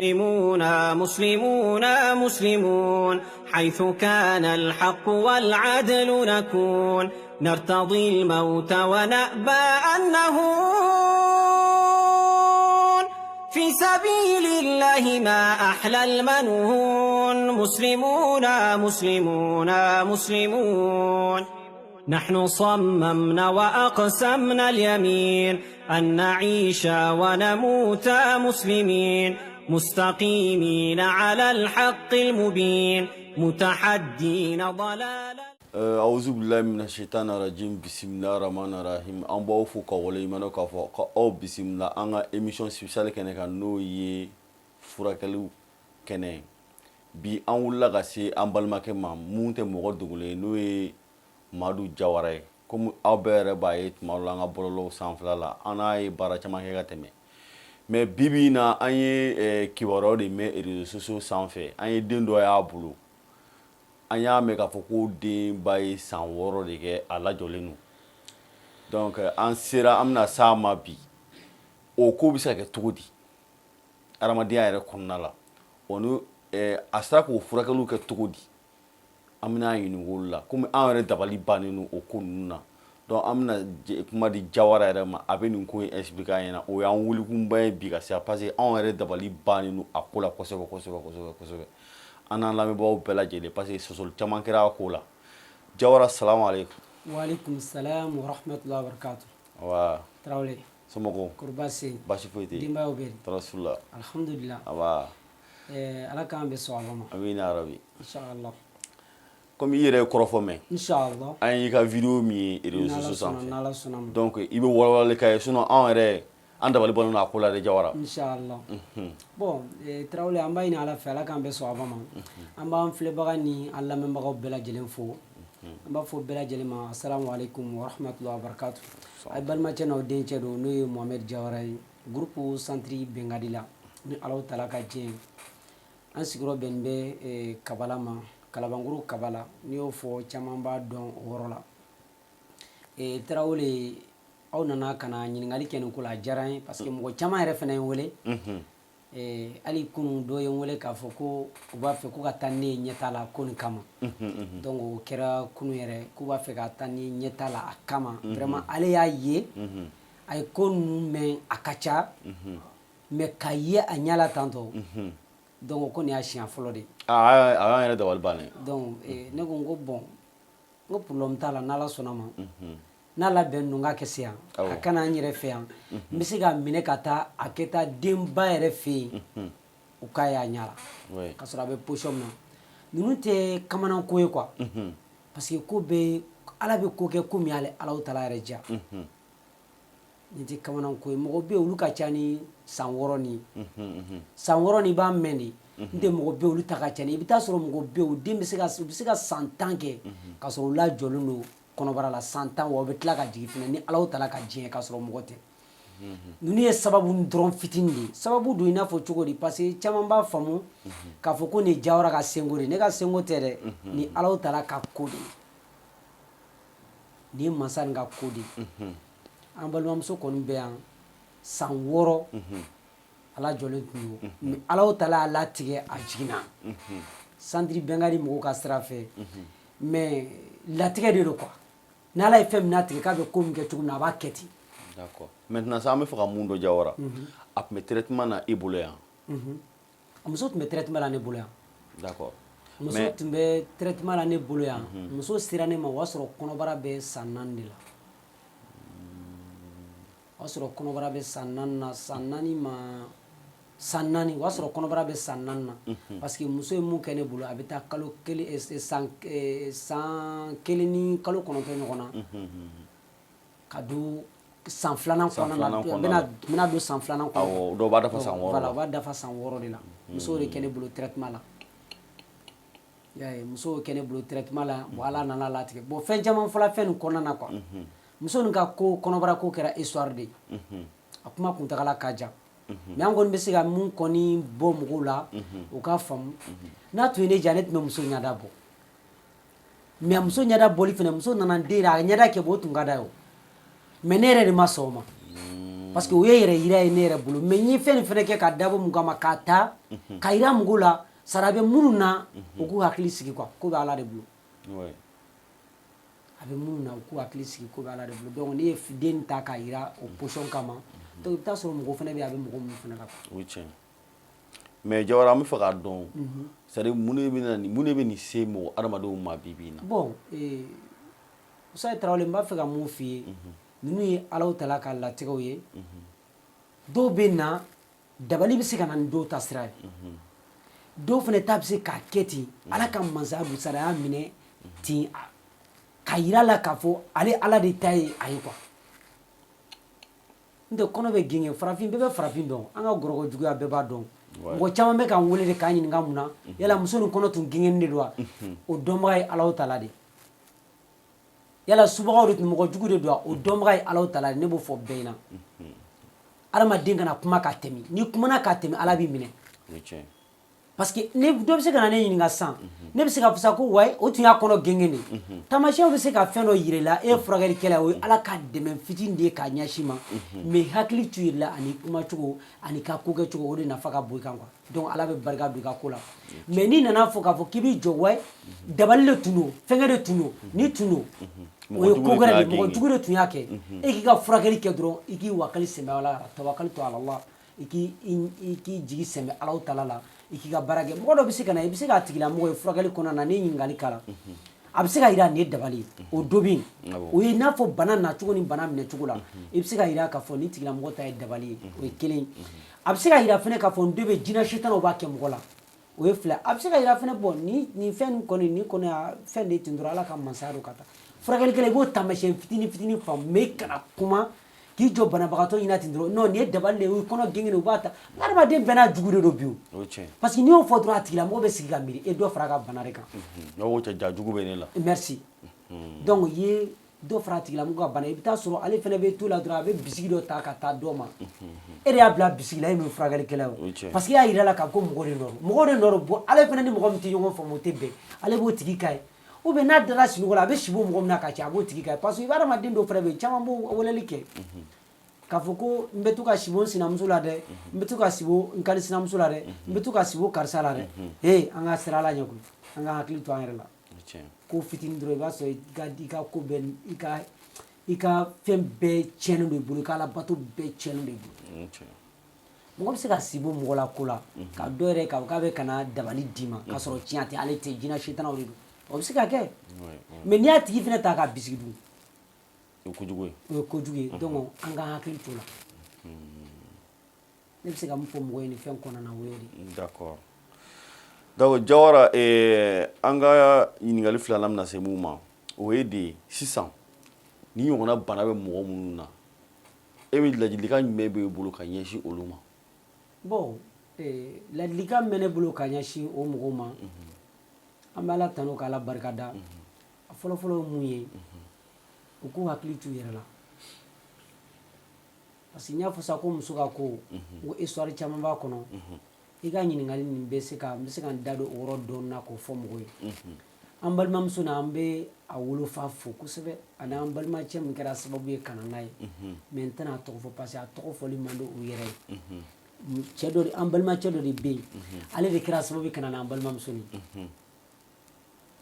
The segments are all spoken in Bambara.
مسلمون مسلمون مسلمون حيث كان الحق والعدل نكون نرتضي الموت ونأبى أن نهون في سبيل الله ما أحلى المنهون مسلمون مسلمون مسلمون نحن صممنا وأقسمنا اليمين أن نعيش ونموت مسلمين مستقيمين على الحق المبين متحدين ضلالا أعوذ بالله من الشيطان الرجيم بسم الله الرحمن الرحيم أن بوفو كولي منو كفو أو بسم الله أنا émission spéciale kene kan no ye furakɛliw kɛnɛ bi an wulila ka se an balimakɛ ma mun tɛ mɔgɔ dogolen n'o ye Madu Jawara ye comme aw bɛɛ yɛrɛ b'a ye tuma dɔ la an ka bɔlɔlɔw sanfɛla la an n'a ye baara caman kɛ ka tɛmɛ mais bibi in na an ye kibaruyaw de mɛn réseaux sociaux sanfɛ an ye den dɔ y'a bolo an y'a mɛn k'a fɔ ko denba ye san 6 de kɛ a lajɔlen don donc an sera an bɛna s'a ma bi o ko bɛ se ka kɛ cogo di adamadenya yɛrɛ kɔnɔna la o ni a sera k'o furakɛliw kɛ cogo di an bɛna ɲininka olu la komi an yɛrɛ dabali bannen don o ko ninnu na donc an bɛna kuma di Jawara yɛrɛ ma a bɛ nin ko in expliquer an ɲɛna o y'an wulikun ye bi ka se parce que anw yɛrɛ dabali bannen don a ko la kosɛbɛ kosɛbɛ kosɛbɛ kosɛbɛ an n'an lamɛnbagaw bɛɛ lajɛlen parce que sɔsɔli caman kɛra a ko la Jawara salamu aleykum. wa aleykum salam wa rahmatullahi wa barakatuh. wa Tarawele. somɔgɔw. kɔri baasi. baasi foyi tɛ yen. denbayaw bɛ di. tɔɔrɔ s'u la. alhamdulillah. aba. ala k'an bɛ sɔn a ma. amiina yarabi. inshallah. comme i yɛrɛ ye kɔrɔfɔ mɛn. inshallah. an y'i ka vidéo min ye réseaux sociaux sanfɛ. n'ala sɔnna ma. donc i bɛ walawalali k'a ye sinon anw yɛrɛ an dabali bannen don a ko la dɛ Jawara. inshallah. bon Tarawele an b'a ɲini ala fɛ ala k'an bɛ sɔn a ma. an b'an filɛbaga ni an lamɛnbagaw bɛɛ lajɛlen fo. an b'a fɔ bɛɛ lajɛlen ma assalamu alaikum wa rahmatullahi wa barakatuh. ay balimacɛ n'aw dencɛ don n'o ye Mohamed Jawara ye groupe centre Bɛnkadi la ni Alahu Taala ka diɲɛ an sigiyɔrɔ bɛnnen bɛ Kabala ma Kalabankuru Kabala n'i y'o fɔ caman b'a dɔn o yɔrɔ la. Tarawele aw nana ka na ɲininkali kɛ nin ko la a diyara n ye parce que mɔgɔ caman yɛrɛ fana ye n wele hali kunun dɔ ye n wele k'a fɔ ko u b'a fɛ ko ka taa ne ye ɲɛtaa la ko nin kama donc o kɛra kunun yɛrɛ k'u b'a fɛ ka taa ni ɲɛtaa la a kama vraiment ale y'a ye a ye ko ninnu mɛn a ka ca mais ka ye a ɲɛ la tantɔ donc ko nin y'a siɲɛ fɔlɔ de ye. a y'an yɛrɛ dabali bannen. donc ne ko n ko bon n ko problème t'a la n'ala sɔnna ma n'a labɛn don k'a kɛ se yan a kana an yɛrɛ fɛ yan n bɛ se ka minɛ ka taa a kɛ taa denba yɛrɛ fɛ yen u k'a y'a ɲɛ la ka sɔrɔ a bɛ position min na ninnu tɛ kamanako ye quoi parce que ko bɛ ala bɛ ko kɛ ko min y'ale Alahu Taala yɛrɛ diya nin tɛ kamanako ye mɔgɔ bɛ yen olu ka ca ni san 6 ni san 6 ni b'a mɛn de n tɛ mɔgɔ bɛ yen olu ta ka ca ni i bɛ taa sɔrɔ mɔgɔ bɛ yen o den bɛ se ka san 10 kɛ ka sɔrɔ u lajɔlen don kɔnɔbara la san 10 wa u bɛ tila ka jigin fana ni Alahu Taala ka diɲɛ ka sɔrɔ mɔgɔ tɛ ninnu ye sababu dɔrɔn fitinin de ye sababu don i n'a fɔ cogo di parce que caman b'a faamu k'a fɔ ko nin Jawara ka senko de ne ka senko tɛ dɛ ni Alahu Taala ka ko de ni masa nin ka ko de an balimamuso kɔni bɛ yan san 6 ala jɔlen tun don mais Alahu Taala y'a latigɛ a jiginna centre Bɛnkadi mɔgɔw ka sira fɛ mais latigɛ de don quoi n'ala ye fɛn min latigɛ k'a bɛ ko min kɛ cogo min na a b'a kɛ ten. d'accord maintenant sa an bɛ fɛ ka mun dɔn Jawara a tun bɛ traitement na i bolo yan. a muso tun bɛ traitement la ne bolo yan. d'accord muso tun bɛ traitement la ne bolo yan muso sera ne ma o y'a sɔrɔ kɔnɔbara bɛ san 4 de la o y'a sɔrɔ kɔnɔbara bɛ san 4 na san 4 ma san 4 o y'a sɔrɔ kɔnɔbara bɛ san 4 na parce que muso ye mun kɛ ne bolo a bɛ taa kalo 1 san 1 ni kalo 9 ɲɔgɔn na ka don san 2nan kɔnɔna na n bɛna don san 2nan kɔnɔ awɔ dɔw b'a dafa san 6 voilà o b'a dafa san 6 de la muso de kɛ ne bolo traitement la y'a ye muso kɛ ne bolo traitement la bon ala nana latigɛ bon fɛn caman fɔla fɛn nin kɔnɔna na quoi muso nin ka ko kɔnɔbara ko kɛra histoire de ye a kuma kuntagala ka jan mais an kɔni bɛ se ka mun kɔni bɔ mɔgɔw la u k'a faamu n'a tun ye ne diya ne tun bɛ muso ɲɛda bɔ mais muso ɲɛda bɔli fana muso nana den a ɲɛda kɛ bɔ o tun ka d'a ye o mais ne yɛrɛ de ma sɔn o ma parce que o ye yɛrɛ yira ye ne yɛrɛ bolo mais n ye fɛn nin fɛnɛ kɛ ka dabɔ mun kama k'a ta ka yira mɔgɔw la sara bɛ minnu na u k'u hakili sigi quoi ko bɛ ala de bolo a bɛ minnu na u k'u hakili sigi ko bɛ ala de bolo donc ne ye den ta k'a yira o position kama donc i bɛ taa sɔrɔ mɔgɔ fɛnɛ bɛ yen a bɛ mɔgɔ minnu fɛnɛ la o ye tiɲɛ mais Jawara an bɛ fɛ k'a dɔn c'est à dire mun de bɛ nin se mɔgɔ adamadenw ma bi bi in na bon Usaye Tarawele n b'a fɛ ka mun f'i ye ninnu ye Alahu Taala ka latigɛw ye dɔw bɛ na dabali bɛ se ka na ni dɔw ta sira ye dɔw fana ta bɛ se k'a kɛ ten ala ka masaya busaraya minɛ ten ka yira la k'a fɔ ale ala de ta ye a ye quoi n tɛ kɔnɔ bɛ gɛngɛ farafin bɛɛ bɛ farafin dɔn an ka gɔrɔgɔ juguya bɛɛ b'a dɔn mɔgɔ caman bɛ k'an wele de k'an ɲininka mun na yala muso nin kɔnɔ tun gɛngɛnen de don wa o dɔnbaga ye Alahu Taala de yala subagaw de tun mɔgɔ jugu de don wa o dɔnbaga ye Alahu Taala de ne b'o fɔ bɛɛ ɲɛna adamaden kana kuma ka tɛmɛ n'i kumana ka tɛmɛ ala b'i minɛ parce que ne dɔ bɛ se ka na ne ɲininka sisan ne bɛ se ka fisa ko wayi o tun y'a kɔnɔ gɛngɛn de taamasiyɛnw bɛ se ka fɛn dɔ yira i la e ye furakɛlikɛla o ye ala ka dɛmɛ fitinin de ye k'a ɲɛsin ma mais hakili t'u yɛrɛ la ani kumacogo ani ka ko kɛcogo o de nafa ka bon i kan quoi donc ala bɛ barika don i ka ko la mais n'i nana fɔ k'a fɔ k'i b'i jɔ wayi dabali de tun don fɛnkɛ de tun don ni tun don o ye ko gɛrɛ de mɔgɔ jugu de tun y'a kɛ e k'i ka furakɛli kɛ dɔrɔn i k'i wakali sɛmɛ ala tawakali to ala la i k'i jigi sɛmɛ Alahu Taala la i k'i ka baara kɛ mɔgɔ dɔ bɛ se ka na i bɛ se k'a tigilamɔgɔ ye furakɛli kɔnɔna na ne ye ɲininkali k'a la a bɛ se ka yira nin ye dabali ye o dɔ bɛ yen o ye i n'a fɔ bana nacogo ni bana minɛcogo la i bɛ se ka yira k'a fɔ nin tigilamɔgɔ ta ye dabali ye o ye kelen a bɛ se ka yira fɛnɛ k'a fɔ n dɔ bɛ jinɛ sitanaw b'a kɛ mɔgɔ la o ye fila a bɛ se ka yira fɛnɛ bɔ nin fɛn nin kɔni nin kɔni fɛn de ye ten dɔrɔn ala ka masaya don ka taa furakɛlikɛla i b'o taamasiyɛn fitinin fitinin faamu mais i kana kuma k'i jɔ banabagatɔ ɲɛna ten dɔrɔn non nin ye dabali de ye o ye kɔnɔ gɛngɛn de u b'a ta adamaden bɛɛ n'a jugu de don bi o parce que n'i y'o fɔ dɔrɔn a tigilamɔgɔ bɛ sigi ka miiri e dɔ fara a ka bana de kan n'o cɛ ja jugu bɛ ne la merci donc ye dɔ fara a tigilamɔgɔ ka bana i bɛ taa sɔrɔ ale fɛnɛ bɛ to la dɔrɔn a bɛ bisigi dɔ ta ka taa dɔ ma e de y'a bila bisigi la e min ye furakɛlikɛla ye parce que i y'a yira la k'a ko mɔgɔ de nɔrɔ bon ale fɛnɛ ni mɔgɔ min tɛ ɲɔgɔn faamu o tɛ bɛn ale b'o tigi ka ye ou bien n'a dara sunɔgɔ la a bɛ si bɔ mɔgɔ min na ka caya a b'o tigi ka ye parce que i b'a adamaden dɔw fɛnɛ bɛ yen caman b'o weleli kɛ k'a fɔ ko n bɛ to ka si bɔ n sinamuso la dɛ n bɛ to ka si bɔ n kali sinamuso la dɛ n bɛ to ka si bɔ karisa la dɛ an ka sira ala ɲɛ koyi an ka hakili to an yɛrɛ la ko fitinin dɔrɔn i b'a sɔrɔ i ka ko bɛɛ i ka fɛn bɛɛ tiɲɛnen don i bolo i ka alabato bɛɛ tiɲɛnen don i bolo mɔgɔ bɛ se ka si bɔ mɔgɔ la ko la ka dɔ yɛrɛ k'a bɛ kana dabali d'i ma k'a sɔrɔ tiɲɛ tɛ ale tɛ jinɛ sitanaw de don o bɛ se ka kɛ mais n'i y'a tigi fɛnɛ ta k'a bisigi dun o ye kojugu ye o ye kojugu ye donc an ka hakili to la ne bɛ se ka mun fɔ mɔgɔ ye nin fɛn kɔnɔna na o y'o de ye d'accord donc Jawara an ka ɲininkali filanan bɛna se mun ma o ye de sisan ni ɲɔgɔnna bana bɛ mɔgɔ minnu na e bɛ ladilikan jumɛn b'e bolo ka ɲɛsin olu ma bon ladilikan bɛ ne bolo ka ɲɛsin o mɔgɔw ma an bɛ ala tanu k'ala barikada a fɔlɔfɔlɔ ye mun ye u k'u hakili t'u yɛrɛ la parce que n y'a fɔ sa ko muso ka ko ko histoire caman b'a kɔnɔ i ka ɲininkali nin bɛ se ka n bɛ se ka n da don o yɔrɔ dɔɔnin na k'o fɔ mɔgɔw ye an balimamuso na an bɛ a wolofa fo kosɛbɛ ani an balimacɛ min kɛra sababu ye ka na n'a ye mais n tɛna a tɔgɔ fɔ parce que a tɔgɔ fɔli man di u yɛrɛ ye cɛ dɔ an balimacɛ dɔ de bɛ yen ale de kɛra sababu ye ka na n'an balimamuso nin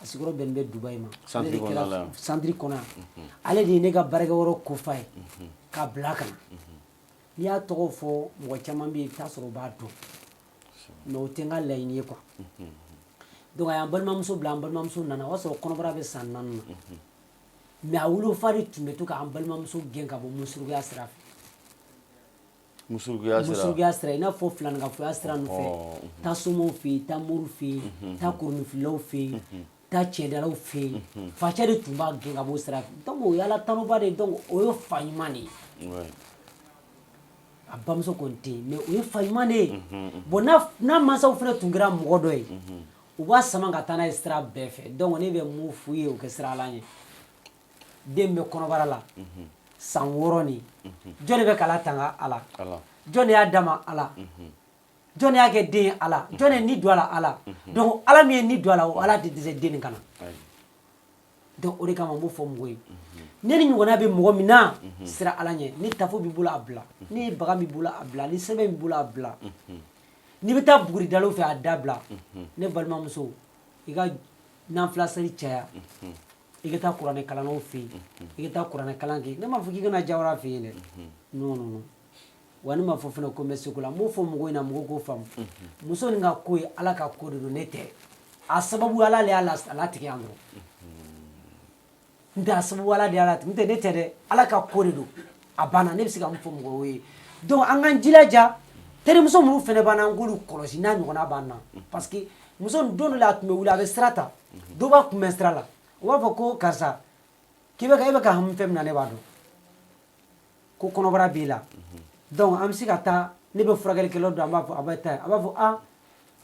a sigiyɔrɔ bɛnnen bɛ Dubayi ma santiri kɔnɔ yan ale de ye ne ka baarakɛyɔrɔ kofa ye k'a bila ka na n'i y'a tɔgɔ fɔ mɔgɔ caman bɛ yen i bɛ taa sɔrɔ o b'a dɔn mais o tɛ n ka laɲini ye quoi donc a y'an balimamuso bila an balimamuso nana o y'a sɔrɔ kɔnɔbara bɛ san 4 na mais a wolofa de tun bɛ to k'an balimamuso gɛn ka bɔ musurukuya sira fɛ musurukuya sira i n'a fɔ filanikafoya sira ninnu fɛ taa somaw fɛ yen taa moriw fɛ yen taa koronifilaw fɛ yen taa cɛdalaw fɛ yen facɛ de tun b'a gɛn ka bɔ o sira fɛ donc o ye ala tanuba de ye donc o ye fa ɲuman de ye a bamuso kɔni tɛ yen mais o ye fa ɲuman de ye bon n'a mansaw fana tun kɛra mɔgɔ dɔ ye u b'a sama ka taa n'a ye sira bɛɛ fɛ donc ne bɛ mun f'u ye o kɛ sira ala ɲɛ den bɛ kɔnɔbara la san 6 nin jɔn de bɛ kala tanga ala jɔn de y'a d'a ma ala jɔn de y'a kɛ den ye ala jɔn de ni don a la ala donc ala min ye ni don a la o ala tɛ dɛsɛ den nin kana donc o de kama n b'o fɔ mɔgɔw ye ne ni ɲɔgɔnna bɛ mɔgɔ min na sira ala ɲɛ ni tafo b'i bolo a bila ni baga b'i bolo a bila ni sɛbɛn b'i bolo a bila n'i bɛ taa buguri dalaw fɛ a da bila ne balimamuso i ka nanfilasɛri caya i ka taa kuranɛ kalannaw fɛ yen i ka taa kuranɛ kalan kɛ ne m'a fɔ k'i kana jawara fɛ yen dɛ non non non wa ne m'a fɔ fana ko n bɛ seko la n b'o fɔ mɔgɔw ɲɛna mɔgɔw k'o faamu muso nin ka ko ye ala ka ko de don ne tɛ a sababu ala de y'a latigɛ yan dɔrɔn n tɛ a sababu ala de y'a latigɛ n tɛ ne tɛ dɛ ala ka ko de don a banna ne bɛ se ka mun fɔ mɔgɔw ye donc an k'an jilaja terimuso minnu fana b'an na an k'olu kɔlɔsi n'a ɲɔgɔnna b'an na parce que muso nin don dɔ la a tun bɛ wuli a bɛ sira ta dɔ b'a kunbɛn sira la o b'a fɔ ko karisa k'i bɛ ka e bɛ ka hami fɛn min na ne b'a dɔn ko kɔnɔbara b'i la donc an bɛ se ka taa ne bɛ furakɛlikɛlaw dɔn an b'a fɔ a bɛ taa a b'a fɔ a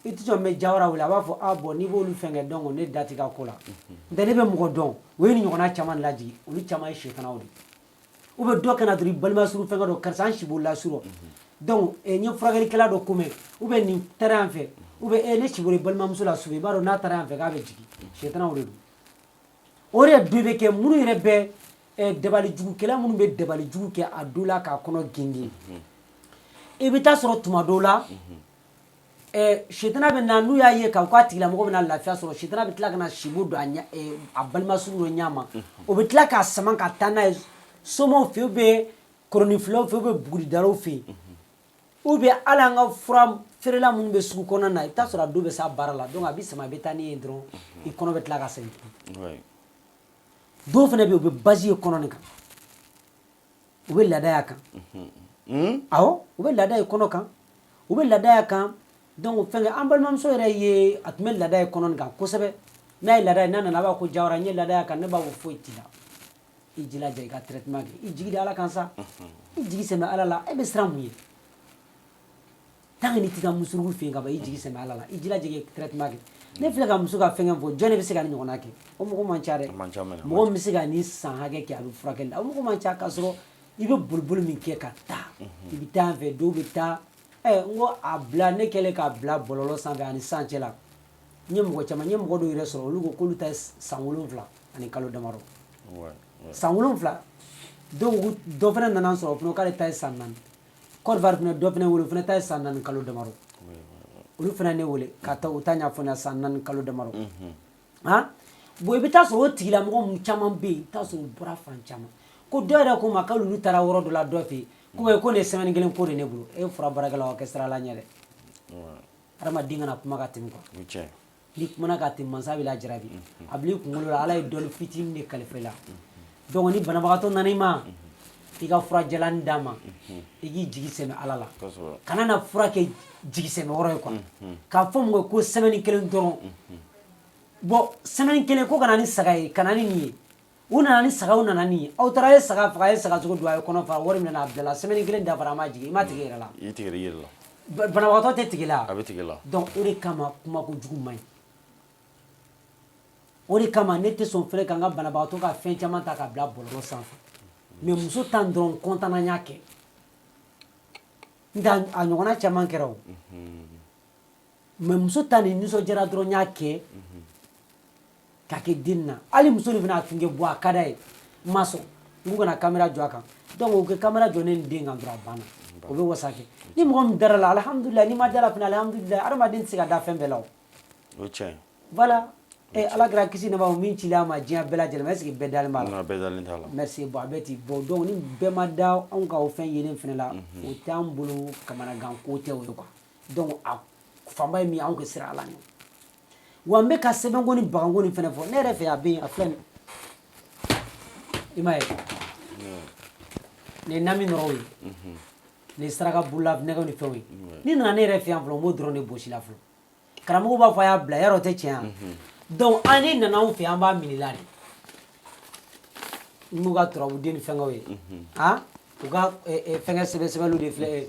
i tɛ sɔn n bɛ jawara wele a b'a fɔ a bɔn n'i b'olu fɛn kɛ donc ne da tɛ ka ko la n tɛ ne bɛ mɔgɔ dɔn o ye nin ɲɔgɔnna caman lajigin olu caman ye sitanaw de ou bien dɔ kana dɔrɔn i balima suru fɛn dɔ karisa an si b'o la surɔ donc n ye furakɛlikɛla dɔ ko mɛn ou bien nin taara yan fɛ ou bien ne si b'o balimamuso la surɔ i b'a dɔn n'a taara yan fɛ k'a bɛ jigin sitanaw de don o de dɔ bɛ kɛ minnu yɛrɛ bɛ dabalijugukɛla minnu bɛ dabalijugu kɛ a dɔ la k'a kɔnɔ gengin i bɛ taa sɔrɔ tuma dɔw la sitana bɛ na n'u y'a ye k'a tigilamɔgɔ bɛ na lafiya sɔrɔ sitana bɛ tila ka na sibo don a balimasuru dɔ ɲɛ ma o bɛ tila k'a sama ka taa n'a ye somɔgɔw fɛ yen ou bien kɔrɔninfilaw fɛ yen ou bien buguridalaw fɛ yen ou bien hali an ka fura feerela minnu bɛ sugu kɔnɔna na i bɛ taa sɔrɔ a dɔw bɛ s'a baara la donc a bɛ sama i bɛ taa n'i ye dɔrɔn i kɔnɔ bɛ tila ka segin tugun dɔw fana bɛ yen u bɛ basi ye kɔnɔ nin kan u bɛ laada y'a kan awɔ u bɛ laada ye kɔnɔ kan u bɛ laada y'a kan donc fɛnkɛ an balimamuso yɛrɛ ye a tun bɛ laada ye kɔnɔ nin kan kosɛbɛ n'a ye laada ye n'a nana a b'a ko jawara n ye laada y'a kan ne b'a fɔ foyi t'i la i jilaja i ka traitement kɛ i jigi da ala kan sa i jigi sɛmɛ ala la e bɛ siran mun ye tant que n'i t'i ka musurugu fɛ yen ka ban i jigi sɛmɛ ala la i jilaja i ka traitement kɛ ne filɛ ka muso ka fɛnkɛ fɔ jɔn de bɛ se ka nin ɲɔgɔnna kɛ o mɔgɔ man ca dɛ mɔgɔ min bɛ se ka nin san hakɛ kɛ a bɛ furakɛli la o mɔgɔ man ca k'a sɔrɔ i bɛ boliboli min kɛ ka taa i bɛ taa yan fɛ dɔw bɛ taa n ko a bila ne kɛlen k'a bila bɔlɔlɔ sanfɛ ani san cɛ la n ye mɔgɔ caman n ye mɔgɔ dɔw yɛrɛ sɔrɔ olu ko k'olu ta ye san 7 ani kalo damadɔ san 7 dɔ fana nana n sɔrɔ o fana k'ale ta ye san 4 Côte d'Ivoire fana dɔ fana wele o fana ta ye san 4 kalo damadɔ olu fana ne wele ka taa u ta ɲɛfɔ ne san 4 kalo damadɔ han bon i bɛ taa sɔrɔ o tigilamɔgɔ caman bɛ yen i bɛ taa sɔrɔ u bɔra fan caman ko dɔ yɛrɛ ko ma k'olu taara yɔrɔ dɔ la dɔ fɛ yen ko nin ye semaine kelen ko de ne bolo e fura baarakɛla o kɛ sira la ɲɛ dɛ adamaden kana kuma ka tɛmɛ quoi ni kumana ka tɛmɛ mansa bɛ lajarabi a bila i kunkolo la ala ye dɔɔnin fitinin de kalifa i la donc ni banabagatɔ nana i ma i ka fura jalan d'a ma i k'i jigi sɛmɛ ala la kana na fura kɛ jigi sɛmɛ yɔrɔ ye quoi k'a fɔ mɔgɔ ko semaine kelen dɔrɔn bon semaine kelen ko kana ni saga ye kana ni nin ye u nana ni sagaw nana nin ye aw taara ye saga faga ye saga cogo don a ye kɔnɔ fara wari minɛ a bilala semaine kelen dafara a ma jigin i ma tigɛ i yɛrɛ la i tigɛra i yɛrɛ la banabagatɔ tɛ tigɛ la a bɛ tigɛ la donc o de kama kuma kojugu man ɲi o de kama ne tɛ sɔn fɛnɛ ka n ka banabagatɔ ka fɛn caman ta ka bila bɔlɔlɔ sanfɛ mais muso ta dɔrɔn kɔntanna n y'a kɛ n tɛ a ɲɔgɔnna caman kɛra o mais muso ta nin nisɔndiyara dɔrɔn n y'a kɛ k'a kɛ den na hali muso de fana a tun kɛ bɔ a ka d'a ye n ma sɔn n k'u kana kamera jɔ a kan donc o kɛ kamera jɔ ne ni den kan dɔrɔn a banna o bɛ wasa kɛ ni mɔgɔ min dara la alihamudulila ni ma dara fana alihamudulila adamaden tɛ se ka da fɛn bɛɛ la o ye tiɲɛ ye voilà ala kɛra kisi nɛma o min cila a ma diɲɛ bɛɛ lajɛlen ma est ce que bɛɛ dalen b'a la bɛɛ dalen t'a la merci bon a bɛ ten bon donc ni bɛɛ ma da anw ka o fɛn yelen fana la o t'an bolo kamanagan ko tɛ o ye quoi donc a fanba ye min ye anw ka siran ala ɲɛ wa n bɛ ka sɛbɛnko ni baganko ni fana fɔ ne yɛrɛ fɛ a bɛ yen a filɛ nin i m'a ye nin ye nami nɔrɔw ye nin ye saraka bolola nɛgɛw ni fɛnw ye ni nana ne yɛrɛ fɛ yan fɔlɔ n b'o dɔrɔn de gosi la fɔlɔ karamɔgɔ b'a fɔ a y'a bila yarɔ o tɛ tiɲɛ yan donc an ni nana anw fɛ an b'a minɛ de n'u ka turabuden ni fɛnkɛw ye han u ka fɛnkɛ sɛbɛsɛbɛliw de filɛ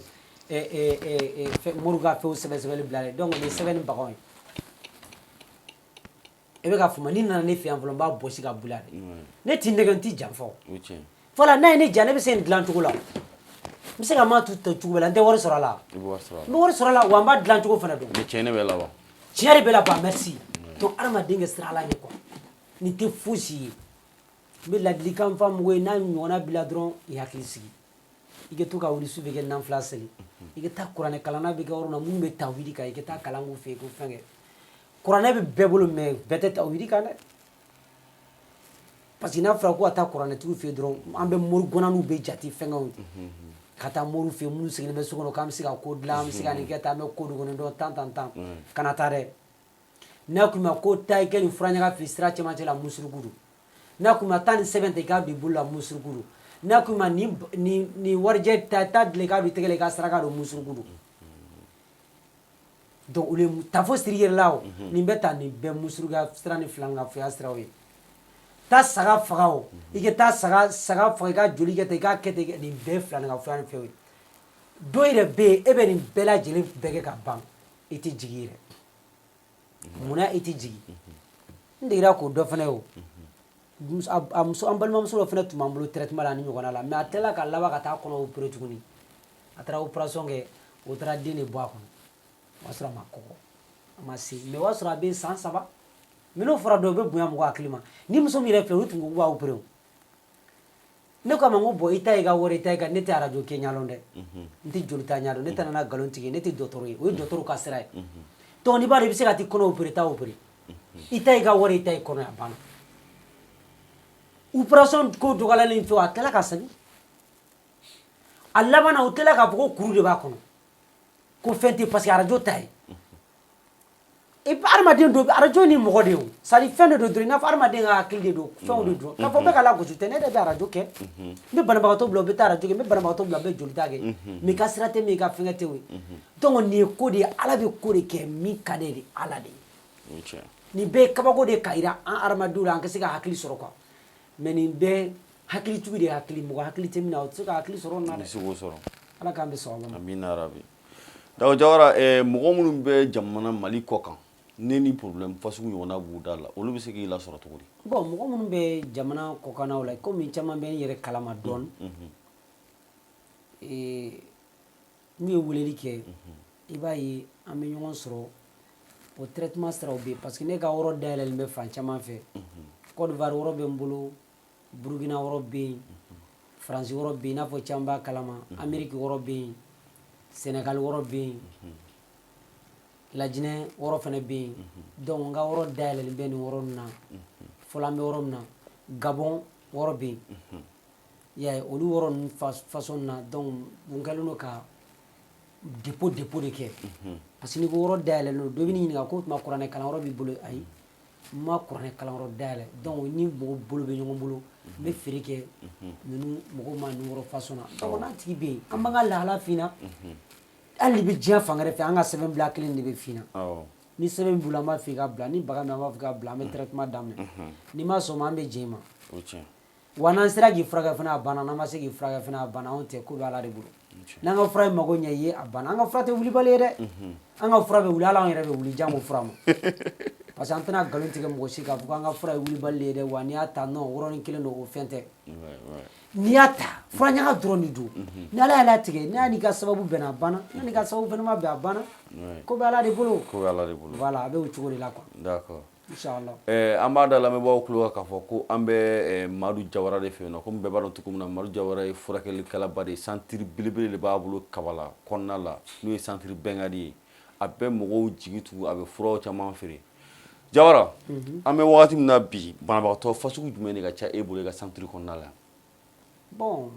moriw ka fɛnw sɛbɛsɛbɛli bilalen donc nin sɛbɛn ni baganw ye i bɛ ka fama ni nana ne fɛ yan fɔlɔ n b'a bɔsi ka bula de ne t'i nɛgɛ n t'i janfa voilà n'a ye ne ja ne bɛ se nin dilan cogo la n bɛ se ka maa tu cogo bɛɛ la n tɛ wari sɔrɔ a la n bɛ wari sɔrɔ a la wa n b'a dilan cogo fana dɔn tiɲɛ de bɛ laban tiɲɛ de bɛ laban merci donc adamaden ka siran ala ɲɛ quoi nin tɛ fosi ye be ladilikan fa mɔgɔ ye n'a ɲɔgɔnna bila dɔrɔn i hakili sigi i ka to ka wuli su bɛ kɛ nanfila seli i ka taa kuranɛ kalanna bɛ kɛ yɔrɔ la minnu bɛ tawhidi kan i ka taa kalan k'u fɛ yen ko fɛn kɛ kuranɛ bɛ bɛɛ bolo mais bɛɛ tɛ tawhidi kan dɛ parce que n'a fɔra ko ka taa kuranɛtigiw fɛ yen dɔrɔn an bɛ mori gɔnaniw bɛ jate fɛnkɛw ka taa moriw fɛ yen minnu sigilen bɛ so kɔnɔ k'an bɛ se ka ko dilan an bɛ se ka nin kɛ tan an bɛ ko dogolen dɔn tan kana taa dɛ n'a ko i ma ko taa i kɛ nin furaɲaga fɛ sira cɛmancɛ la musuruku don n'a ko i ma taa nin sɛbɛn ta i k'a don i bolo la musuruku don n'a ko i ma nin warijɛ ta dilan i k'a don i tɛgɛ la i ka saraka don musuruku don donc olu ye tafo siri yɛrɛ la o nin bɛ ta nin bɛɛ musuruka sira ni filankafoya siraw ye taa saga faga o i ka taa saga faga i ka joli kɛ ten i k'a kɛ ten nin bɛɛ filankafoya ni fɛnw ye dɔ yɛrɛ bɛ yen e bɛ nin bɛɛ lajɛlen bɛɛ kɛ ka ban i tɛ jigi yɛrɛ munna i tɛ jigi n degera k'o dɔ fana ye o an balimamuso dɔ fana tun b'an bolo traitement la ni ɲɔgɔnna la mais a tilala ka laban ka taa kɔnɔ opérer tuguni a taara opération kɛ o taara den de bɔ a kɔnɔ o y'a sɔrɔ a ma kɔgɔ a ma se mais o y'a sɔrɔ a bɛ san 3 mais n'o fɔra dɔw bɛ bonya mɔgɔ hakili ma ni muso min yɛrɛ filɛ olu tun ko k'u b'a opérer ne ko a ma ko bɔn i ta i ka wari i ta i ka ne tɛ arajo kɛ ɲalɔn dɛ n tɛ joli ta ɲadɔn ne tɛ nana nkalon tigɛ ne tɛ dɔgɔtɔrɔ ye o ye dɔgɔtɔrɔ ka sira ye donc n'i b'a dɔn i bɛ se ka t'i kɔnɔ opérer taa opérer i ta i ka wari i ta i kɔnɔ a banna opération ko dɔgɔyalen fɛ a tilala ka segin a laban na o tilala k'a fɔ ko kuru de b'a kɔnɔ ko fɛn tɛ parce que arajo ta ye adamaden do arajo ni mɔgɔ de ye o c'est à dire fɛn de do dɔrɔn i n'a fɔ adamaden ka hakili de do fɛnw de do k'a fɔ bɛɛ ka lagosi tɛ ne yɛrɛ bɛ arajo kɛ n bɛ banabagatɔ bila o bɛ taa arajo kɛ n bɛ banabagatɔ bila n bɛ jolita kɛ mais i ka sira tɛ min i ka fɛnkɛ tɛ o ye donc nin ye ko de ye ala bɛ ko de kɛ min ka di de ala de ye nin bɛɛ ye kabako de ye ka yira an adamadenw la an ka se ka hakili sɔrɔ quoi mais nin bɛɛ hakilitigi de ye hakili mɔgɔ hakili tɛ min na o tɛ se ka hakili sɔrɔ nin na dɛ ala k'an bɛ sɔn ma amina rabi donc Jawara mɔgɔ minnu bɛ jamana Mali kɔ kan ne ni problème fasugu ɲɔgɔnna b'u da la olu bɛ se k'i lasɔrɔ cogo di bon mɔgɔ minnu bɛ jamana kɔkannaw la komi caman bɛ n yɛrɛ kalama dɔɔni n'u ye weleli kɛ i b'a ye an bɛ ɲɔgɔn sɔrɔ o traitement siraw bɛ yen parce que ne ka yɔrɔ dayɛlɛlen bɛ fan caman fɛ Côte d'Ivoire yɔrɔ bɛ n bolo Burkina yɔrɔ bɛ yen Faransi yɔrɔ bɛ yen i n'a fɔ caman b'a kalama Amérique yɔrɔ bɛ yen Sénégal yɔrɔ bɛ yen Lajinɛ yɔrɔ fana bɛ yen donc n ka yɔrɔ dayɛlɛlen bɛ nin yɔrɔ ninnu na fɔlɔ an bɛ yɔrɔ min na Gabon yɔrɔ bɛ yen i y'a ye olu yɔrɔ ninnu façon na donc n kɛlen don ka dépôt de kɛ parce que n'i ko yɔrɔ dayɛlɛlen don dɔ bɛ n'i ɲininka ko o tuma kuranɛ kalanyɔrɔ b'i bolo ayi n ma kuranɛ kalanyɔrɔ dayɛlɛ donc ni mɔgɔw bolo bɛ ɲɔgɔn bolo n bɛ feere kɛ ninnu mɔgɔw ma nin yɔrɔ façon na donc n'a tigi bɛ yen an b'an ka lahala f'i na hali bɛ diɲɛ fan wɛrɛ fɛ an ka sɛbɛn bila kelen de bɛ f'i na ni sɛbɛn b'u la an b'a f'i ka bila ni baga min an b'a f'i ka bila an bɛ traitement daminɛ n'i ma sɔn ma an bɛ jɛn i ma wa n'an sera k'i furakɛ fana a banna n'an ma se k'i furakɛ fana a banna anw tɛ ko bɛ ala de bolo n'an ka fura ye mago ɲɛ i ye a banna an ka fura tɛ wulibali ye dɛ an ka fura bɛ wuli hali anw yɛrɛ bɛ wuli jango fura ma parce que an tɛna nkalon tigɛ mɔgɔ si k'a fɔ k'an ka fura ye wulibali de ye dɛ wa n'i y'a ta non yɔrɔnin kelen don o fɛn tɛ n'i y'a ta fura ɲaga dɔrɔn de don ni ala y'a tigɛ n'a n'i ka sababu bɛnna a banna n'a n'i ka sababu fana ma bɛn a banna ko bɛ ala de bolo voilà a bɛ o cogo de la quoi d'accord inchallah an b'a da lamɛnbaaw tulo k'a fɔ ko an bɛ Madu Jawara de fɛ yen nɔ komi bɛɛ b'a dɔn cogo min na Madu Jawara ye furakɛlikalaba de ye centre belebele de b'a bolo Kabala kɔnɔna la n'o ye centre Bɛnkadi ye a bɛ mɔgɔw jigi tugu a bɛ furaw caman feere Jawara an bɛ wagati min na bi banabagatɔ fasugu jumɛn de ka ca e bolo i ka centre kɔnɔna la bon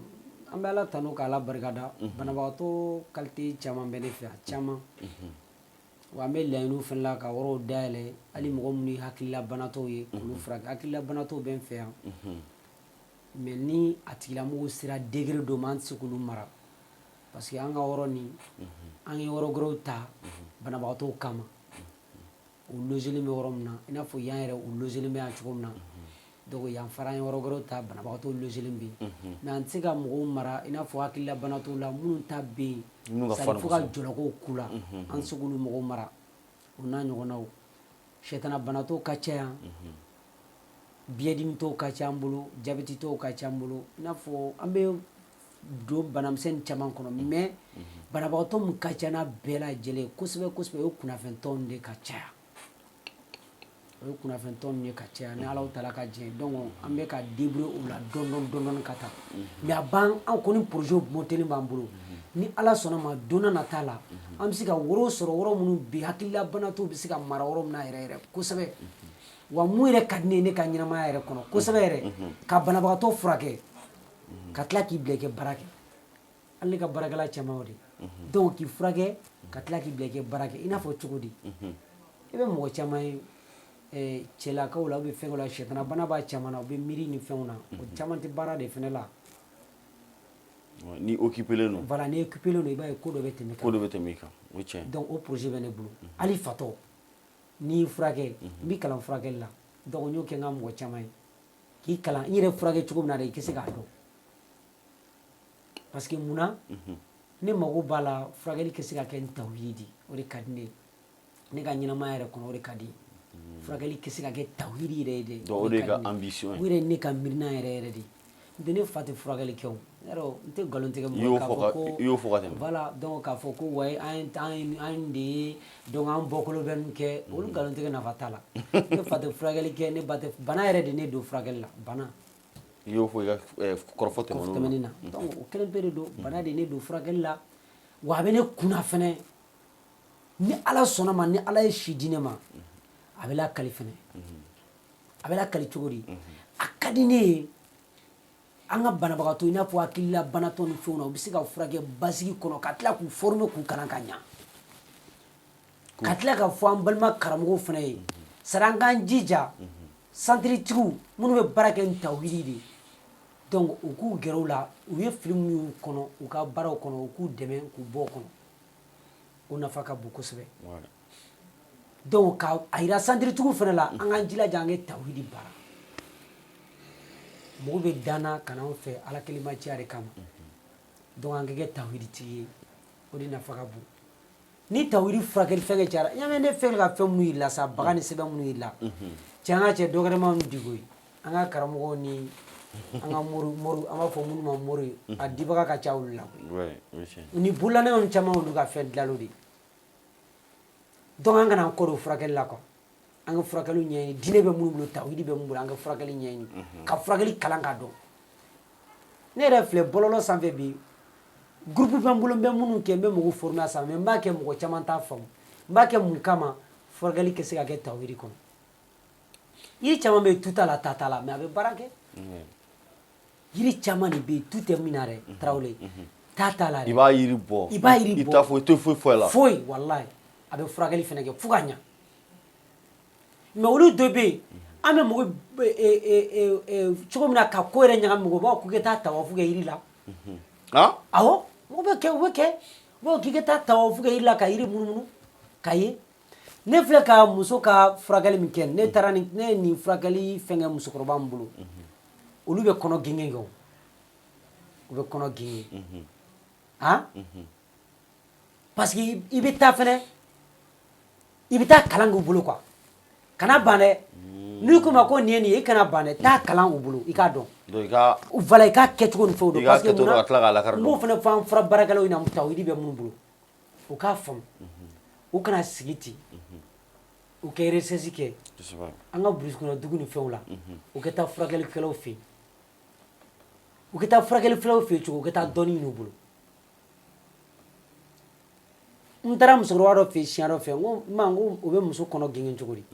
an bɛ ala tanu k'ala barikada banabagatɔ qualité caman bɛ ne fɛ a caman wa an bɛ laɲiniw fana la ka yɔrɔw dayɛlɛ hali mɔgɔ minnu ye hakililabanatɔw ye k'olu furakɛ hakililabanatɔw bɛ n fɛ yan mais ni a tigilamɔgɔw sera degré dɔ ma an tɛ se k'olu mara parce que an ka yɔrɔ nin an ye yɔrɔ wɛrɛw ta banabagatɔw kama u logelen bɛ yɔrɔ min na i n'a fɔ yan yɛrɛ u logelen bɛ yan cogo min na donc yan fara an ye yɔrɔ wɛrɛw ta banabagatɔw logelen bɛ yen mais an tɛ se ka mɔgɔw mara i n'a fɔ hakililabanatɔw la minnu ta bɛ yen fo ka jɔlɔkɔw k'u la an tɛ se k'olu mɔgɔw mara o n'a ɲɔgɔnnaw sɛtanabanatɔw ka ca yan biyɛndimitɔw ka ca an bolo jabɛtitɔw ka ca an bolo i n'a fɔ an bɛ don banamisɛnnin caman kɔnɔ mais banabagatɔ min ka ca n'a bɛɛ lajɛlen kosɛbɛ kosɛbɛ o ye kunnafɛntɔw de ka caya o ye kunnafɛntɔn ye ka caya ni Alahu Taala ka jɛ donc an bɛ ka débrouiller o la dɔɔni ka taa mais a ban an kɔni projet monté b'an bolo ni Ala sɔnna ma don na nata la an bɛ se ka woro sɔrɔ yɔrɔ minnu bi hakililabanatɔw bɛ se ka mara yɔrɔ min na yɛrɛ kosɛbɛ wa mun yɛrɛ ka di ne ye ne ka ɲɛnamaya yɛrɛ kɔnɔ kosɛbɛ yɛrɛ ka banabagatɔ furakɛ ka tila k'i bila i kɛ baara kɛ hali ne ka baarakɛla caman y'o de donc k'i furakɛ ka tila k'i bila i kɛ baara kɛ i n'a fɔ cogo di i bɛ mɔgɔ caman ye cɛlakaw la u bɛ fɛn dɔ la sɛtana bana b'a caman na u bɛ miiri ni fɛnw na o caman tɛ baara de fana la ni occupé len don voilà ni occupé len don i b'a ye ko dɔ bɛ tɛmɛ ko dɔ bɛ tɛmɛ i kan o tiɲɛ donc o projet bɛ ne bolo hali fatɔ n'i y'i furakɛ n bɛ kalan furakɛli la donc n y'o kɛ n ka mɔgɔ caman ye k'i kalan n yɛrɛ furakɛ cogo min na de i tɛ se k'a dɔn parce que munna ne mago b'a la furakɛli ka se ka kɛ n tawhidi o de ka di ne ye ne ka ɲɛnamaya yɛrɛ kɔnɔ o de ka di furakɛli ka se ka kɛ tawhidi yɛrɛ ye de donc o de ka ambition o yɛrɛ ye ne ka miirina yɛrɛ yɛrɛ de n tɛ ne fa tɛ furakɛli kɛ o yarɔ n tɛ nkalon tigɛ mɔgɔ k'a fɔ ko i y'o fɔ ka tɛmɛ voilà donc k'a fɔ ko wayi an de ye donc an bɔkolo bɛ nin kɛ olu nkalon tigɛ nafa t'a la ne fa tɛ furakɛli kɛ ne ba tɛ bana yɛrɛ de ne don furakɛli la bana i y'o fɔ i ka kɔrɔfɔ tɛmɛnen na donc o kelen pe de don bana de ne don furakɛli la wa a bɛ ne kunna fɛnɛ ni Ala sɔnna ma ni Ala ye si di ne ma a bɛ lakali fɛnɛ a bɛ lakali cogo di a ka di ne ye an ka banabagatɔ i n'a fɔ hakililabanatɔ ni fɛnw na u bɛ se ka furakɛ basigi kɔnɔ ka tila k'u former k'u kalan ka ɲa ka tila ka fɔ an balima karamɔgɔw fɛnɛ ye sari an k'an jija santiritigiw minnu bɛ baara kɛ ni tawhidi de donc u k'u gɛrɛ u la u ye fili minnu y'u kɔnɔ u ka baaraw kɔnɔ u k'u dɛmɛ k'u bɔ o kɔnɔ o nafa ka bon kosɛbɛ donc ka a yira santiritigiw fɛnɛ la an k'an jilaja an kɛ tawhidi baara mɔgɔw bɛ danna ka n'anw fɛ Ala kelimatiya de kama donc an ka kɛ tawhiditigi ye o de nafa ka bon ni tawhidi furakɛli fɛn kɛ cayara ɲamɛ ne fɛn ka fɛn minnu yir'i la sa baga ni sɛbɛn minnu yir'i la cɛ an ka cɛ dɔgɔrɛma ninnu di koyi an ka karamɔgɔw ni an ka mori an b'a fɔ minnu ma mori a dibaga ka ca olu la ni bololanɛgɛw caman olu ka fɛn dilanlo de donc an kana an kɔdɔ furakɛli la quoi an ka furakɛliw ɲɛɲini diinɛ bɛ minnu bolo tawhidi bɛ minnu bolo an ka furakɛli ɲɛɲini ka furakɛli kalan k'a dɔn ne yɛrɛ filɛ bɔlɔlɔ sanfɛ bi groupe bɛ n bolo n bɛ minnu kɛ n bɛ mɔgɔw former a sanfɛ mais n b'a kɛ mɔgɔ caman t'a faamu n b'a kɛ mun kama furakɛli ka se ka kɛ tawhidi kɔnɔ yiri caman bɛ yen tu t'a la ta t'a la mais a bɛ baara kɛ yiri caman de bɛ yen tu tɛ min na dɛ Tarawele ta t'a la dɛ i b'a yiri bɔ i b'a yiri bɔ i t'a fɔ i tɛ foyi fɔ a la foyi walayi a bɛ furakɛli fɛnɛ kɛ fo ka ɲa mais olu dɔ bɛ yen an bɛ mɔgɔ cogo min na ka ko yɛrɛ ɲagami mɔgɔ b'a fɔ k'i ka taa tawafu kɛ yiri la awɔ mɔgɔ bɛ kɛ u bɛ kɛ u b'a fɔ k'i ka taa tawafu kɛ yiri la ka yiri munumunu ka ye ne filɛ ka muso ka furakɛli min kɛ ne taara ne ye nin furakɛli fɛn kɛ musokɔrɔba min bolo olu bɛ kɔnɔ gɛngɛn kɛ o u bɛ kɔnɔ gɛngɛn parce que i bɛ taa fɛnɛ i bɛ taa kalan k'u bolo quoi kana ban dɛ n'i ko ma ko nin ye nin ye i kana ban dɛ taa kalan u bolo i k'a dɔn voilà i k'a kɛcogo ni fɛnw dɔn parce que munna n b'o fɛnɛ fɔ an fura baarakɛlaw ɲɛna tawhidi bɛ minnu bolo u k'a faamu u kana sigi ten u kɛ recherche kɛ an ka burusi kɔnɔ dugu ni fɛnw la u ka taa furakɛlikɛlaw fɛ yen u ka taa furakɛlikɛlaw fɛ yen cogo u ka taa dɔnni ɲini u bolo n taara musokɔrɔba dɔ fɛ yen siɲɛ dɔ fɛ n ko o bɛ muso kɔnɔ gɛngɛn cogo di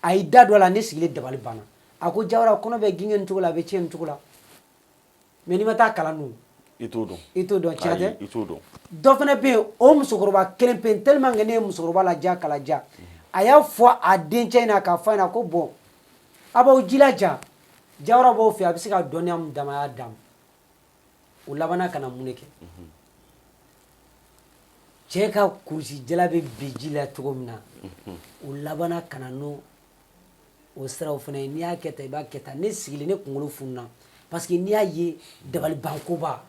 a y'i da don a la ne sigilen dabali banna a ko Jawara kɔnɔ bɛ gɛngɛn nin cogo la a bɛ tiɲɛ nin cogo la mais n'i ma taa kalan dun i t'o dɔn tiɲɛ tɛ i t'o dɔn dɔ fana bɛ yen o musokɔrɔba kelen pe tellement que ne ye musokɔrɔba laja k'a laja a y'a fɔ a dencɛ in na k'a fɔ a ɲɛna ko bon a b'aw jilaja Jawara b'aw fɛ a bɛ se ka dɔnniya min d'a ma a y'a d'a ma o labanna ka na mun de kɛ cɛ ka kurusi jala bɛ bin ji la cogo min na o labanna ka na n'o siraw fana ye n'i y'a kɛ tan i b'a kɛ tan ne sigilen ne kunkolo fununa parce que n'i y'a ye dabali bankoba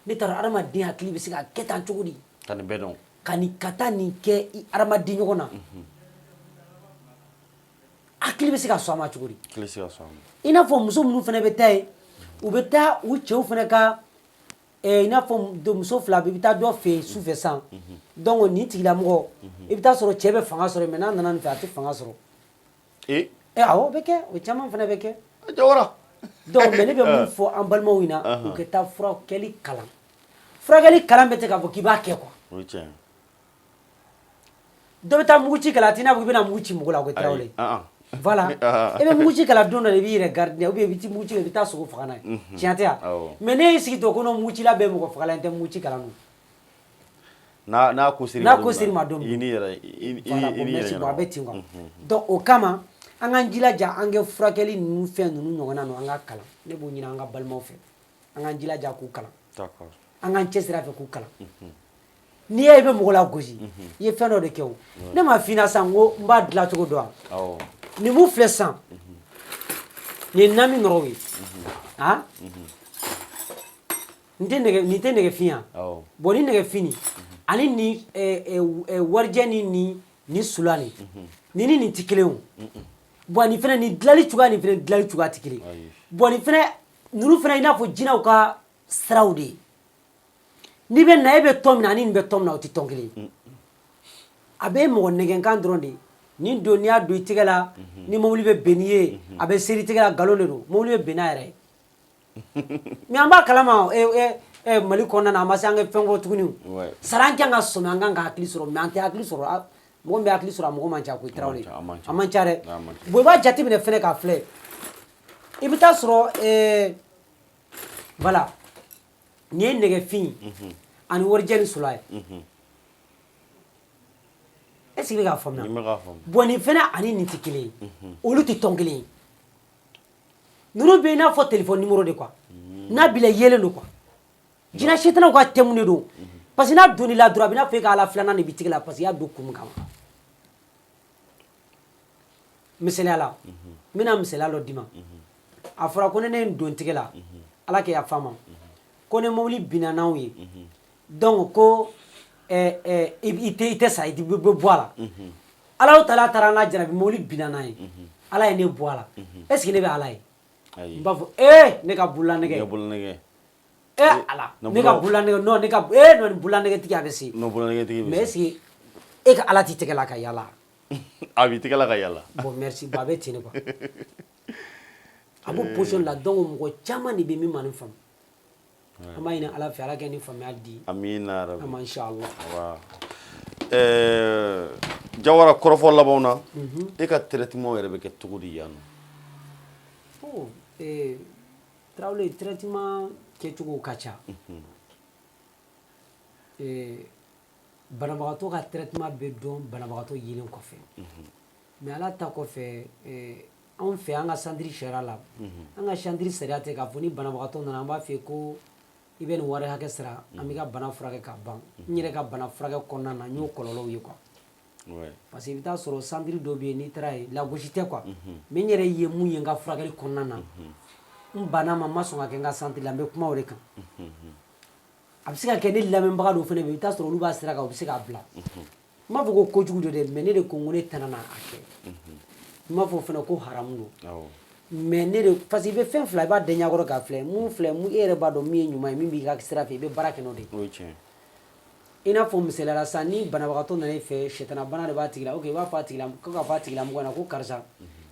ne t'a dɔn adamaden hakili bɛ se ka kɛ tan cogo di ka nin bɛɛ dɔn ka taa nin kɛ adamaden ɲɔgɔn na hakili bɛ se ka sɔn a ma cogo di i n'a fɔ muso minnu fana bɛ taa yen u bɛ taa u cɛw fana ka i n'a fɔ muso fila bɛ i bɛ taa dɔ fɛ yen su fɛ san donc nin tigilamɔgɔ i bɛ taa sɔrɔ cɛ bɛ fanga sɔrɔ mais n'a nana nin fɛ a tɛ fanga sɔrɔ awɔ o bɛ kɛ o caman fana bɛ kɛ Jawara donc mais ne bɛ mun fɔ an balimaw ɲɛna u ka taa furakɛli kalan furakɛli kalan bɛ tɛ k'a fɔ k'i b'a kɛ quoi o ye tiɲɛ ye dɔ bɛ taa muguci kalan a t'i n'a fɔ i bɛna mugu ci mɔgɔ la o tɛ Tarawele voilà i bɛ muguci kalan don dɔ la i b'i yɛrɛ garder ou bien i bɛ muguci i bɛ taa sogo faga n'a ye tiɲɛ tɛ wa mais ne y'i sigi to ko mugucila bɛɛ mɔgɔ fagalan tɛ muguci kalan don n'a ko siri ma don i ni yɛrɛ a bɛ ten quoi donc o kama an k'an jilaja an kɛ furakɛli ninnu fɛn ninnu ɲɔgɔnna ninnu an ka kalan ne b'o ɲini an ka balimaw fɛ an k'an jilaja k'u kalan an k'an cɛsiri a fɛ k'u kalan n'i y'a ye i bɛ mɔgɔ lagosi i ye fɛn dɔ de kɛ o ne ma f'i ɲɛna sisan ko n b'a dilan cogo dɔn wa nin mun filɛ sisan nin ye nami nɔrɔw ye nin tɛ nɛgɛfin ye bon ni nɛgɛfin nin ani ni warijɛ ni sula nin ni nin tɛ kelen o bon nin fana nin dilanli cogoya nin fana dilanli cogoya tɛ kelen bon nin fana ninnu fana i n'a fɔ jinɛw ka siraw de ye n'i bɛ na e bɛ tɔn min na ani nin bɛ tɔn min na o tɛ tɔn kelen ye a bɛ mɔgɔ nɛgɛnkan dɔrɔn de nin don n'i y'a don i tɛgɛ la ni mobili bɛ bɛn n'i ye a bɛ seri i tɛgɛ la nkalon de don mobili bɛ bɛn n'a yɛrɛ ye mais an b'a kalama Mali kɔnɔna na a ma se an ka fɛn fɔ tuguni sara an kan ka sɔmi an kan ka hakili sɔrɔ mais an tɛ hakili sɔrɔ mɔgɔ min bɛ hakili sɔrɔ a mɔgɔ man ca koyi Tarawele a man ca dɛ bon i b'a jateminɛ fɛnɛ k'a filɛ i bɛ taa sɔrɔ voilà nin ye nɛgɛfin ani warijɛ ni sula ye est ce que i bɛ k'a faamuya bon nin fɛnɛ ani nin tɛ kelen ye olu tɛ tɔn kelen ye ninnu bɛ i n'a fɔ téléphone numéro de quoi n'a b'i la yelen don quoi jinɛ sitanaw ka thème de don parce que n'a donn'i la dɔrɔn a bɛ n'a fɔ e ka ala filanan de b'i tɛgɛ la parce que i y'a don kun min kama misaliya la n bɛna misaliya dɔ d'i ma a fɔra ko ne ye n don tɛgɛ la ala kɛ yafa n ma ko ni mobili binna n'anw ye donc ko i tɛ sa i bɛ bɔ a la ala taala taara an la jarabi mobili binna n'an ye ala ye ne bɔ a la est ce que ne bɛ ala ye n b'a fɔ ne ka bololanɛgɛ ala ne ka bololanɛgɛ non ne ka non bololanɛgɛtigi a bɛ se mais est ce que e ka ala t'i tɛgɛ la ka yala a b'i tɛgɛ la ka yala bon merci bon a bɛ ten de quoi a b'o position la donc mɔgɔ caman de bɛ min ma nin faamu an b'a ɲini ala fɛ ala kɛ ni faamuya di amina rabi ama inshallah Jawara kɔrɔfɔ labanw na e ka traitement yɛrɛ bɛ kɛ cogo di yan nɔ Tarawele traitement kɛcogo ka ca banabagatɔ ka traitement bɛ dɔn banabagatɔ yelen kɔfɛ mais ala ta kɔfɛ anw fɛ an ka centre sariya la an ka centre sariya tɛ k'a fɔ ni banabagatɔ nana an b'a fɔ ko i bɛ nin wari hakɛ sara an bɛ ka bana furakɛ ka ban n yɛrɛ ka bana furakɛ kɔnɔna na n y'o kɔlɔlɔw ye quoi parce que i bɛ taa sɔrɔ centre dɔ bɛ yen n'i taara yen lagosi tɛ quoi mais n yɛrɛ ye mun ye n ka furakɛli kɔnɔna na n banna ma n ma sɔn ka kɛ n ka centre la n bɛ kuma o de kan a bɛ se ka kɛ ne lamɛnbaga dɔw fana bɛ yen i bɛ taa sɔrɔ olu b'a sira kan u bɛ se k'a bila n m'a fɔ ko kojugu don dɛ mais ne de ko n ko ne tɛna n'a kɛ n m'a fɔ fana ko haramu don mais ne de parce que i bɛ fɛn fila i b'a da ɲɛkɔrɔ k'a filɛ mun filɛ e yɛrɛ b'a dɔn min ye ɲuman ye min b'i ka sira fɛ i bɛ baara kɛ n'o de ye i n'a fɔ misaliya la sisan ni banabagatɔ nana e fɛ sitana bana de b'a tigi la ok i b'a fɔ a tigi la ko ka fɔ a tigilamɔgɔ ɲɛna ko karisa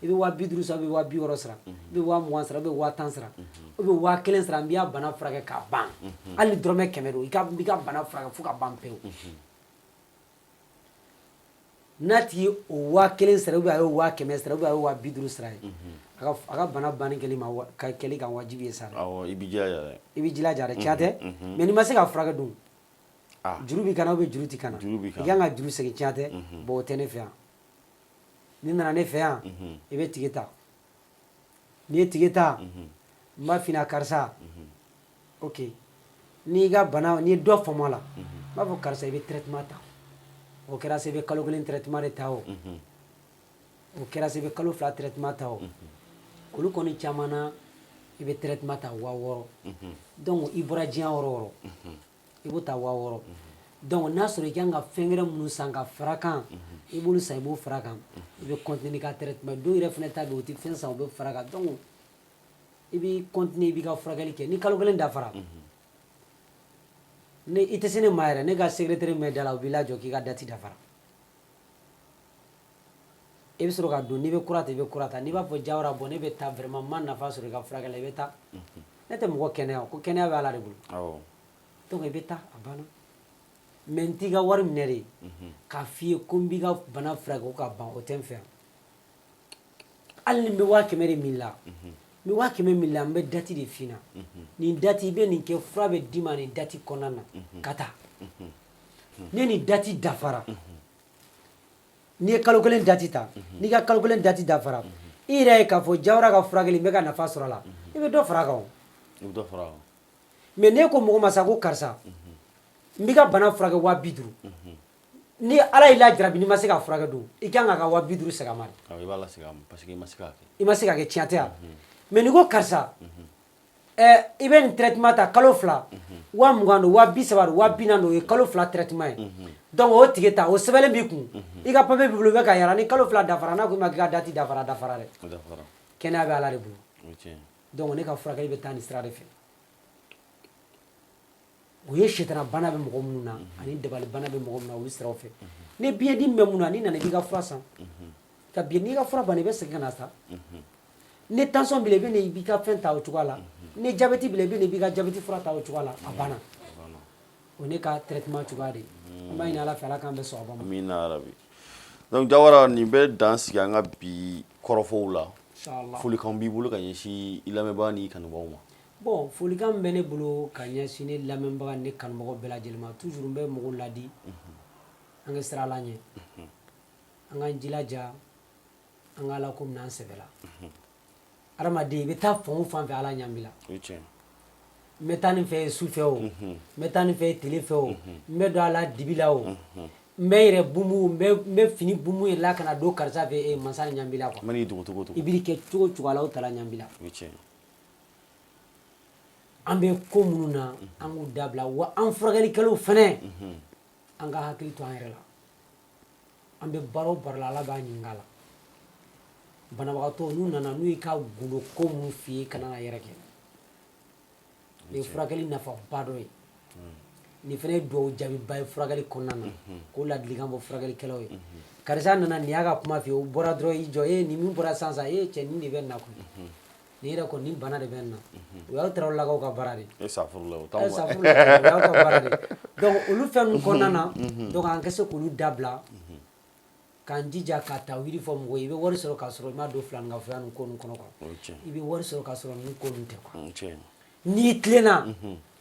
i bɛ 50 sara i bɛ 60 sara i bɛ 20 sara i bɛ 10 sara i bɛ 1000 sara n b'i ka bana furakɛ k'a ban hali ni dɔrɔmɛ 100 don i ka bana furakɛ fo ka ban pewu n'a tigi ye o 1000 sara ou bien a ye 100 sara ou bien a ye 50 sara ye a ka bana banni kɛli kan wajibi ye sa i b'i jilaja dɛ i b'i jilaja dɛ tiɲɛ tɛ mais n'i ma se ka furakɛ dun juru b'i kan na ou bien juru t'i kan na i kan ka juru segin tiɲɛ tɛ bon o tɛ ne fɛ yan n'i nana ne fɛ yan i bɛ tigi ta n'i ye tigi ta n b'a f'i ɲɛna karisa ok n'i ka bana n'i ye dɔ faamu a la n b'a fɔ karisa i bɛ traitement ta o kɛra se i bɛ kalo 1 traitement de ta o o kɛra se i bɛ kalo 2 traitement ta o olu kɔni caman na i bɛ traitement ta 6000 donc i bɔra diɲɛ yɔrɔ o yɔrɔ i b'o ta 6000 donc n'a sɔrɔ i kan ka fɛn wɛrɛ minnu san ka fara kan i b'olu san i b'o fara kan i bɛ continuer n'i ka traitement dɔw yɛrɛ fana ta bɛ yen o tɛ fɛn san u bɛ fara kan donc i b'i continuer i b'i ka furakɛli kɛ ni kalo 1 dafara ne ite sene mayre ne ga secrétaire me dala o village ki ga dati dafara e be soro ka don ni be kurata ni ba fo jawra bon ne be ta vraiment man na fa soro ka fraga le beta ne te mo kenya ko kenya be ala de bulu awo donc e beta abana menti ga war minere ka fiye kombi ga bana fraga ko ka ban o tem fer alni be wa kemere milla mi wa keme milla mbe dati de fina ni dati be ni ke fra be dima ni dati konana kata ne ni dati dafara ni kalokelen dati ta ni ka kalokelen dati dafara ire ka fo jawra ka frageli me ka nafa soro la ibe do fraga o ibe do fraga me ne ko mo masa ko karsa mbi ka bana fraga wa biduru ni ala ila jarabi ni ma se ka fraga do I kan ka wa biduru sega mari aw iba la sega parce que I ma se ka ke tiatea me ni ko karsa ibe ni traitement ta kalo fla wa mugando wa bisabaru wa binando e kalo fla traitement donc o tigeta o sebele bi kun I ka pape bibulu be ka yara ni kalo fla dafara na ko ma ka dati dafara re kena be ala re bulu donc ne ka fraga ibe tani strade fe o ye shetana bana be mogo mununa ani dabali bana be mogo mununa o siraw fe ne biye di memuna ni nana bi ka fura san ka biye ni ka fura bana be segin na sa ne tension bile be ne bi ka fen ta o cogoya ne diabète bile be ne bi ka diabète fura ta o cogoya a bana o ne ka traitement cogoya de ma ina ala fe ala kan be so ba amina arabi donc jawara ni be dan sigi an ka bi kɔrɔfɔw la inshallah folikan b'i bolo ka ɲɛsin I lamɛnbaga ni kanubaw ma bon folikan bɛ ne bolo ka ɲɛsin ne lamɛnbaga ni kanubagaw bɛɛ lajɛlen ma toujours n bɛ mɔgɔw ladi an ka sira la ɲɛ an k'an jilaja an ka ala ko minɛ an sɛbɛ la adamaden I bɛ taa fan o fan fɛ ala ɲɛ b'i la n bɛ taa nin fɛ su fɛ o n bɛ taa nin fɛ tile fɛ o n bɛ don a la dibi la o n bɛ yɛrɛ bumu n bɛ fini bumu yɛrɛ la ka na don karisa fɛ masa ni ɲɛ b'i la quoi mani dogo togo I b'i kɛ cogo o cogo ala o tala ɲɛ b'i la an bɛ ko minnu na an k'u dabila wa an furakɛlikɛlaw fana an ka hakili to an yɛrɛ la an bɛ baara o baara la ala b'a ɲininka a la banabagatɔ n'u nana n'u y'i ka gundo ko minnu f'i ye kana na yɛrɛ kɛ nin ye furakɛli nafaba dɔ ye nin fana ye duwawu jaabiba ye furakɛli kɔnɔna na k'o ladilikan bɔ furakɛlikɛlaw ye karisa nana nin y'a ka kuma f'i ye o bɔra dɔrɔn i jɔ nin min bɔra sisan cɛ nin de bɛ nin na koyi nin yɛrɛ kɔni nin bana de bɛ nin na o y'aw tarawelelakaw ka baara de ye o y'aw ka baara de donc olu fɛn ninnu kɔnɔna na donc an ka se k'olu dabila k'an jija ka ta yiri fɔ mɔgɔ ye I bɛ wari sɔrɔ k'a sɔrɔ I ma don filaningafɛya nin ko ninnu kɔnɔ quoi I bɛ wari sɔrɔ k'a sɔrɔ nin ko ninnu tɛ quoi n'i tilenna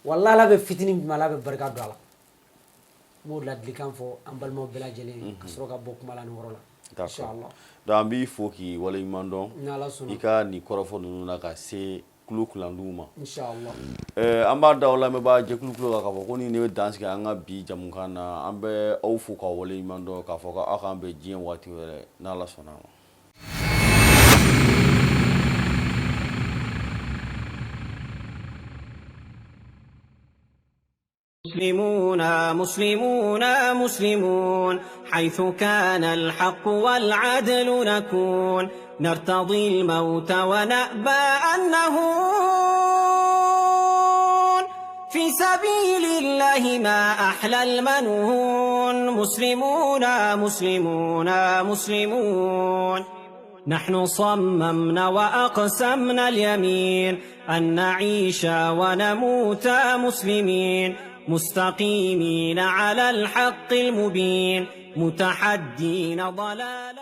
walahi ala bɛ fitinin min ala bɛ barika don a la n b'o ladilikan fɔ an balimaw bɛɛ lajɛlen ka sɔrɔ ka bɔ kuma la nin yɔrɔ la inshallah donc an b'i fo k'i waleɲuman dɔn ni ala sɔnna I ka nin kɔrɔfɔ ninnu na ka se kulo kulanduw ma inshallah an b'a da aw lamɛnbaga jɛkulu kulo kan k'a fɔ ko nin de bɛ dan sigi an ka bi jamukan na an bɛ aw fo k'aw waleɲuman dɔn k'a fɔ k'aw k'an bɛn diɲɛ waati wɛrɛ n'ala sɔnna a ma مسلمون حيث كان الحق والعدل نكون نرتضي الموت ونأبى أن نهون في سبيل الله ما أحلى المنهون مسلمون نحن صممنا وأقسمنا اليمين أن نعيش ونموت مسلمين مستقيمين على الحق المبين متحدين ضلال